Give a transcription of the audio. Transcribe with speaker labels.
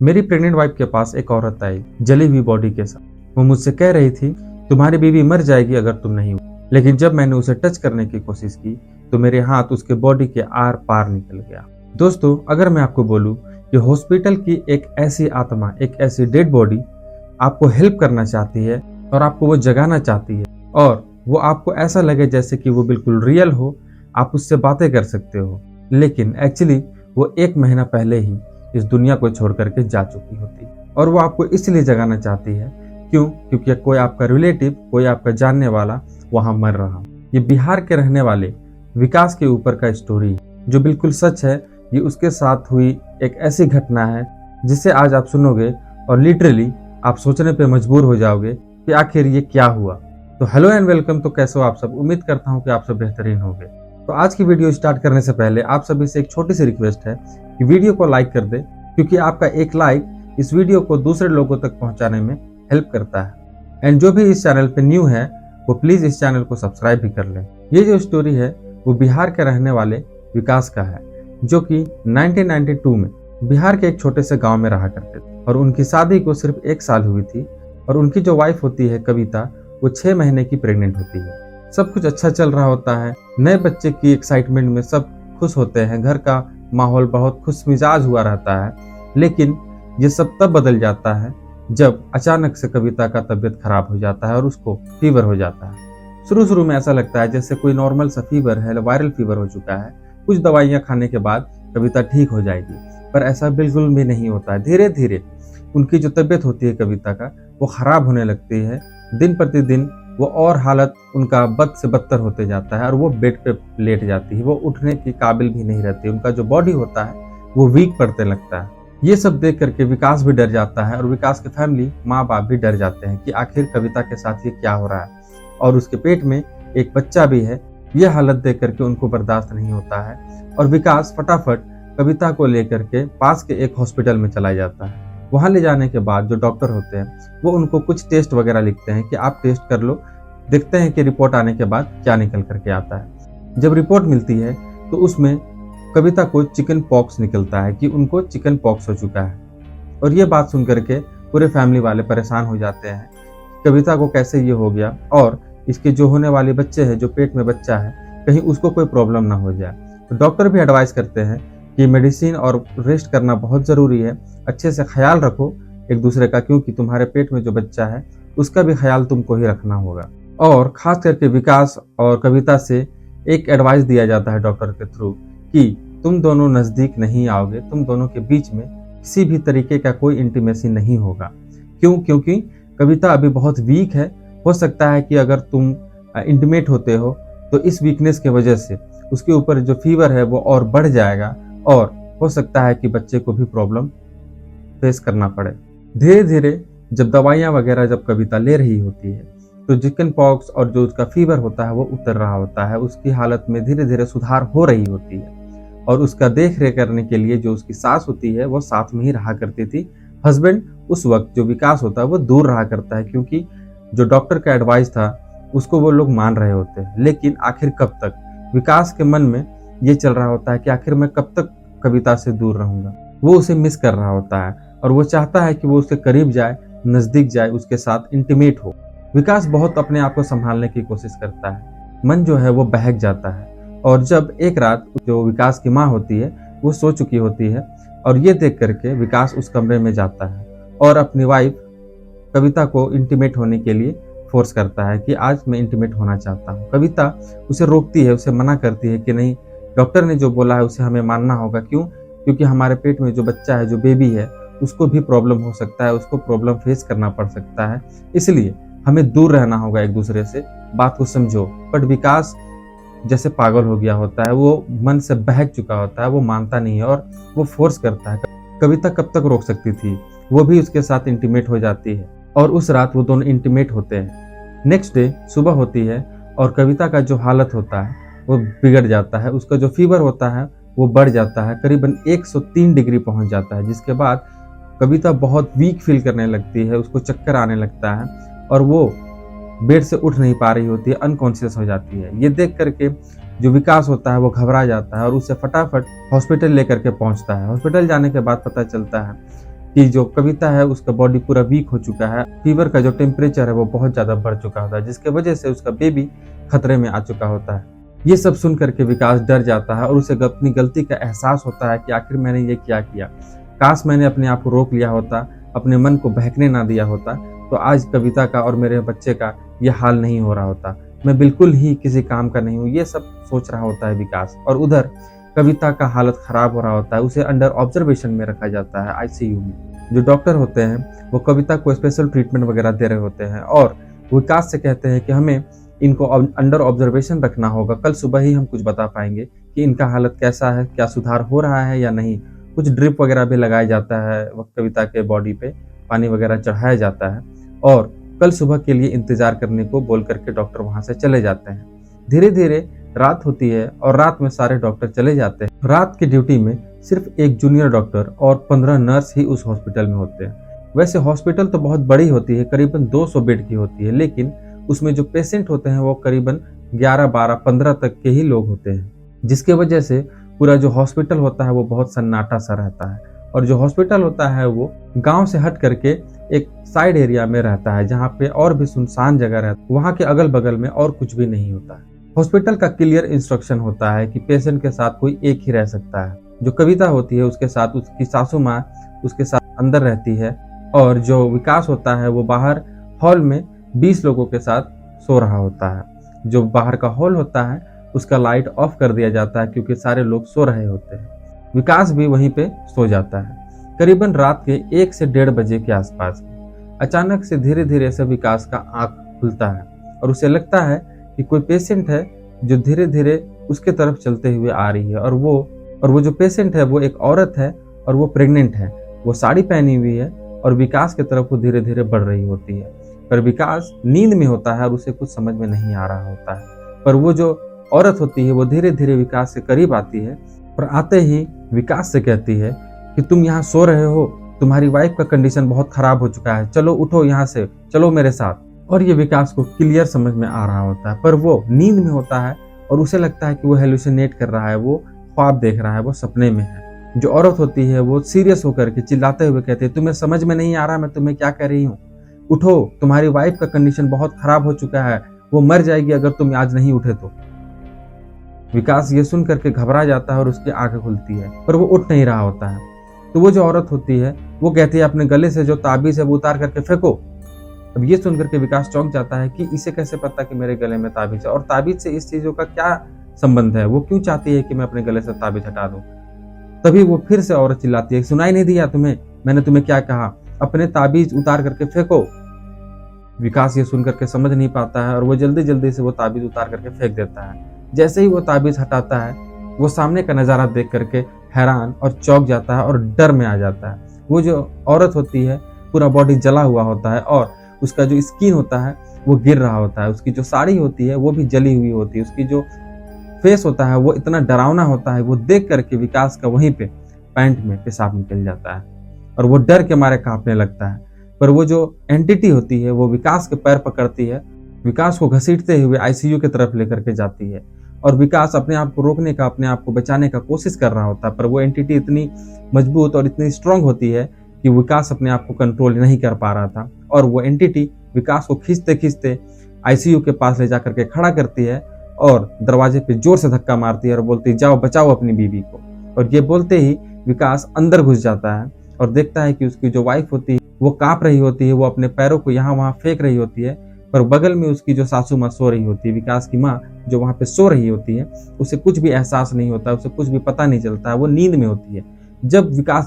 Speaker 1: मेरी pregnant wife के पास एक औरत आई जली हुई बॉडी के साथ। वो मुझसे कह रही थी तुम्हारी बीवी मर जाएगी अगर तुम नहीं हो। लेकिन जब मैंने उसे टच करने की कोशिश की तो मेरे हाथ उसके बॉडी के आर पार निकल गया। दोस्तों, अगर मैं आपको बोलूं कि हॉस्पिटल की एक ऐसी आत्मा, एक ऐसी डेड बॉडी आपको हेल्प करना चाहती है और आपको वो जगाना चाहती है और वो आपको ऐसा लगे जैसे कि वो बिल्कुल रियल हो, आप उससे बातें कर सकते हो, लेकिन एक्चुअली वो 1 महीना पहले ही इस दुनिया को छोड़ करके जा चुकी होती और वो आपको इसलिए जगाना चाहती है। क्योंकि कोई आपका रिलेटिव, कोई आपका जानने वाला वहां मर रहा। ये बिहार के रहने वाले विकास के ऊपर का स्टोरी है जो बिल्कुल सच है। ये उसके साथ हुई एक ऐसी घटना है जिसे आज आप सुनोगे और लिटरली आप सोचने पे मजबूर हो जाओगे कि आखिर ये क्या हुआ। तो हेलो एंड वेलकम। तो कैसे हो आप सब? उम्मीद करता हूँ कि आप सब बेहतरीन होंगे। तो आज की वीडियो स्टार्ट करने से पहले आप सभी से एक छोटी सी रिक्वेस्ट है कि वीडियो को लाइक कर दे, क्योंकि आपका एक लाइक इस वीडियो को दूसरे लोगों तक पहुंचाने में हेल्प करता है। एंड जो भी इस चैनल पे न्यू है वो प्लीज इस चैनल को सब्सक्राइब भी कर ले। ये जो स्टोरी है वो बिहार के रहने वाले विकास का है, जो कि 1992 में बिहार के एक छोटे से गांव में रहा करते थे और उनकी शादी को सिर्फ 1 साल हुई थी और उनकी जो वाइफ होती है कविता, वो 6 महीने की प्रेग्नेंट होती है। सब कुछ अच्छा चल रहा होता है, नए बच्चे की एक्साइटमेंट में सब खुश होते हैं, घर का माहौल बहुत खुश मिजाज हुआ रहता है। लेकिन ये सब तब बदल जाता है जब अचानक से कविता का तबीयत खराब हो जाता है और उसको फीवर हो जाता है। शुरू में ऐसा लगता है जैसे कोई नॉर्मल सा फीवर है, वायरल फीवर हो चुका है, कुछ दवाइयां खाने के बाद कविता ठीक हो जाएगी, पर ऐसा बिल्कुल भी नहीं होता है। धीरे धीरे उनकी जो तबीयत होती है कविता का, वो खराब होने लगती है। दिन प्रतिदिन वो और हालत उनका बद से बदतर होते जाता है और वो बेड पे लेट जाती है। वो उठने की काबिल भी नहीं रहती। उनका जो बॉडी होता है वो वीक पड़ने लगता है। ये सब देख करके विकास भी डर जाता है और विकास के फैमिली, माँ बाप भी डर जाते हैं कि आखिर कविता के साथ ये क्या हो रहा है। और उसके पेट में एक बच्चा भी है। ये हालत देख करके उनको बर्दाश्त नहीं होता है और विकास फटाफट कविता को लेकर के पास के एक हॉस्पिटल में चला जाता है। वहां ले जाने के बाद जो डॉक्टर होते हैं वो उनको कुछ टेस्ट वगैरह लिखते हैं कि आप टेस्ट कर लो, देखते हैं कि रिपोर्ट आने के बाद क्या निकल करके आता है। जब रिपोर्ट मिलती है तो उसमें कविता को चिकन पॉक्स निकलता है कि उनको चिकन पॉक्स हो चुका है। और ये बात सुन करके पूरे फैमिली वाले परेशान हो जाते हैं, कविता को कैसे ये हो गया और इसके जो होने वाले बच्चे हैं, जो पेट में बच्चा है, कहीं उसको कोई प्रॉब्लम ना हो जाए। तो डॉक्टर भी एडवाइस करते हैं कि मेडिसिन और रेस्ट करना बहुत ज़रूरी है, अच्छे से ख्याल रखो एक दूसरे का, क्योंकि तुम्हारे पेट में जो बच्चा है उसका भी ख्याल तुमको ही रखना होगा। और खास करके विकास और कविता से एक एडवाइस दिया जाता है डॉक्टर के थ्रू कि तुम दोनों नज़दीक नहीं आओगे, तुम दोनों के बीच में किसी भी तरीके का कोई इंटीमेसी नहीं होगा। क्योंकि कविता अभी बहुत वीक है। हो सकता है कि अगर तुम इंटीमेट होते हो तो इस वीकनेस की वजह से उसके ऊपर जो फीवर है वो और बढ़ जाएगा और हो सकता है कि बच्चे को भी प्रॉब्लम फेस करना पड़े। धीरे धीरे जब दवाइयाँ वगैरह जब कविता ले रही होती है तो चिकन पॉक्स और जो उसका फीवर होता है वो उतर रहा होता है। उसकी हालत में धीरे धीरे सुधार हो रही होती है और उसका देख रेख करने के लिए जो उसकी सास होती है वो साथ में ही रहा करती थी। हस्बैंड उस वक्त जो विकास होता है वो दूर रहा करता है, क्योंकि जो डॉक्टर का एडवाइस था उसको वो लोग मान रहे होते हैं। लेकिन आखिर कब तक, विकास के मन में ये चल रहा होता है कि आखिर मैं कब तक कविता से दूर रहूंगा। वो उसे मिस कर रहा होता है और वो चाहता है कि वो उसके करीब जाए, नजदीक जाए, उसके साथ इंटीमेट हो। विकास बहुत अपने आप को संभालने की कोशिश करता है, मन जो है वो बहक जाता है। और जब एक रात जो विकास की माँ होती है वो सो चुकी होती है और ये देख करके विकास उस कमरे में जाता है और अपनी वाइफ कविता को इंटीमेट होने के लिए फोर्स करता है कि आज मैं इंटीमेट होना चाहता हूँ। कविता उसे रोकती है, उसे मना करती है कि नहीं, डॉक्टर ने जो बोला है उसे हमें मानना होगा। क्योंकि हमारे पेट में जो बच्चा है, जो बेबी है, उसको भी प्रॉब्लम हो सकता है, उसको प्रॉब्लम फेस करना पड़ सकता है, इसलिए हमें दूर रहना होगा एक दूसरे से, बात को समझो। बट विकास जैसे पागल हो गया होता है, वो मन से बहक चुका होता है, वो मानता नहीं है और वो फोर्स करता है। कविता कब तक रोक सकती थी, वो भी उसके साथ इंटीमेट हो जाती है और उस रात वो दोनों इंटीमेट होते हैं। नेक्स्ट डे सुबह होती है और कविता का जो हालत होता है वो बिगड़ जाता है। उसका जो फीवर होता है वो बढ़ जाता है, करीबन 103 डिग्री पहुंच जाता है, जिसके बाद कविता बहुत वीक फील करने लगती है, उसको चक्कर आने लगता है और वो बेड से उठ नहीं पा रही होती है, अनकॉन्शियस हो जाती है। ये देख करके जो विकास होता है वो घबरा जाता है और उसे फटाफट हॉस्पिटल लेकर के पहुंचता है। हॉस्पिटल जाने के बाद पता चलता है कि जो कविता है उसका बॉडी पूरा वीक हो चुका है, फीवर का जो टेम्परेचर है वो बहुत ज्यादा बढ़ चुका होता है, जिसके वजह से उसका बेबी खतरे में आ चुका होता है। ये सब सुन करके विकास डर जाता है और उसे अपनी गलती का एहसास होता है कि आखिर मैंने ये क्या किया। काश मैंने अपने आप को रोक लिया होता, अपने मन को बहकने ना दिया होता, तो आज कविता का और मेरे बच्चे का ये हाल नहीं हो रहा होता। मैं बिल्कुल ही किसी काम का नहीं हूँ, ये सब सोच रहा होता है विकास। और उधर कविता का हालत खराब हो रहा होता है, उसे अंडर ऑब्जर्वेशन में रखा जाता है आईसीयू में। जो डॉक्टर होते हैं वो कविता को स्पेशल ट्रीटमेंट वगैरह दे रहे होते हैं और विकास से कहते हैं कि हमें इनको अंडर ऑब्जर्वेशन रखना होगा, कल सुबह ही हम कुछ बता पाएंगे कि इनका हालत कैसा है, क्या सुधार हो रहा है या नहीं। कुछ ड्रिप वगैरह भी लगाया जाता है, वक्त कविता के बॉडी पे पानी वगैरह चढ़ाया जाता है और कल सुबह के लिए इंतजार करने को बोल करके डॉक्टर वहां से चले जाते हैं। धीरे धीरे रात होती है और रात में सारे डॉक्टर चले जाते हैं। रात की ड्यूटी में सिर्फ एक जूनियर डॉक्टर और 15 नर्स ही उस हॉस्पिटल में होते हैं। वैसे हॉस्पिटल तो बहुत बड़ी होती है, करीबन 200 बेड की होती है, लेकिन उसमें जो पेशेंट होते हैं वो करीबन 11, 12, 15 तक के ही लोग होते हैं, जिसके वजह से पूरा जो हॉस्पिटल होता है वो बहुत सन्नाटा सा रहता है। और जो हॉस्पिटल होता है वो गांव से हट करके एक साइड एरिया में रहता है, जहाँ पे और भी सुनसान जगह रहता है, वहाँ के अगल बगल में और कुछ भी नहीं होता है। हॉस्पिटल का क्लियर इंस्ट्रक्शन होता है कि पेशेंट के साथ कोई एक ही रह सकता है। जो कविता होती है उसके साथ उसकी सासू माँ उसके साथ अंदर रहती है और जो विकास होता है वो बाहर हॉल में 20 लोगों के साथ सो रहा होता है। जो बाहर का हॉल होता है उसका लाइट ऑफ कर दिया जाता है क्योंकि सारे लोग सो रहे होते हैं। विकास भी वहीं पे सो जाता है। करीबन रात के 1 से 1:30 बजे के आसपास अचानक से धीरे धीरे से विकास का आंख खुलता है और उसे लगता है कि कोई पेशेंट है जो धीरे धीरे उसके तरफ चलते हुए आ रही है। और वो जो पेशेंट है वो एक औरत है और वो प्रेग्नेंट है। वो साड़ी पहनी हुई है और विकास की तरफ वो धीरे धीरे बढ़ रही होती है। पर विकास नींद में होता है और उसे कुछ समझ में नहीं आ रहा होता है। पर वो जो औरत होती है वो धीरे धीरे विकास के करीब आती है और आते ही विकास से कहती है कि तुम यहाँ सो रहे हो, तुम्हारी वाइफ का कंडीशन बहुत खराब हो चुका है, चलो उठो यहाँ से, चलो मेरे साथ। और ये विकास को क्लियर समझ में आ रहा होता है, पर वो नींद में होता है और उसे लगता है कि वो हेलुसिनेट कर रहा है, वो ख्वाब देख रहा है, वो सपने में है। जो औरत होती है वो सीरियस होकर के चिल्लाते हुए कहती है, तुम्हें समझ में नहीं आ रहा मैं तुम्हें क्या कह रही हूँ, उठो, तुम्हारी वाइफ का कंडीशन बहुत खराब हो चुका है, वो मर जाएगी अगर तुम आज नहीं उठे तो। विकास ये सुन करके घबरा जाता है और उसकी आंखें खुलती है, पर वो उठ नहीं रहा होता है। तो वो जो औरत होती है वो कहती है अपने गले से जो ताबीज है वो उतार करके फेंको। अब ये सुन करके विकास चौंक जाता है कि इसे कैसे पता कि मेरे गले में ताबीज है और ताबीज से इस चीजों का क्या संबंध है, वो क्यों चाहती है कि मैं अपने गले से ताबीज हटा दूं। तभी वो फिर से औरत चिल्लाती है, सुनाई नहीं दिया तुम्हें, मैंने तुम्हें क्या कहा, अपने ताबीज उतार करके फेंको। विकास ये सुन करके समझ नहीं पाता है और वो जल्दी जल्दी से वो ताबीज उतार करके फेंक देता है। जैसे ही वो ताबीज हटाता है वो सामने का नजारा देख करके हैरान और चौंक जाता है और डर में आ जाता है। वो जो औरत होती है पूरा बॉडी जला हुआ होता है और उसका जो स्किन होता है वो गिर रहा होता है, उसकी जो साड़ी होती है वो भी जली हुई होती है, उसकी जो फेस होता है वो इतना डरावना होता है। वो देख करके विकास का वहीं पे पैंट में पेशाब निकल जाता है और वो डर के मारे कांपने लगता है। पर वो जो एंटिटी होती है वो विकास के पैर पकड़ती है, विकास को घसीटते हुए आईसीयू की तरफ लेकर के जाती है और विकास अपने आप को रोकने का, अपने आप को बचाने का कोशिश कर रहा होता है। पर वो एंटिटी इतनी मजबूत और इतनी स्ट्रांग होती है कि विकास अपने आप को कंट्रोल नहीं कर पा रहा था और वो एंटिटी विकास को खींचते खींचते आईसीयू के पास ले जाकर के खड़ा करती है और दरवाजे पे जोर से धक्का मारती है और बोलती है, जाओ बचाओ अपनी बीवी को। और ये बोलते ही विकास अंदर घुस जाता है और देखता है कि उसकी जो वाइफ होती है वो कांप रही होती है, वो अपने पैरों को यहाँ वहां फेंक रही होती है, पर बगल में उसकी जो सासू माँ सो रही होती है, विकास की माँ जो वहां पे सो रही होती है, उसे कुछ भी एहसास नहीं होता, उसे कुछ भी पता नहीं चलता है, वो नींद में होती है। जब विकास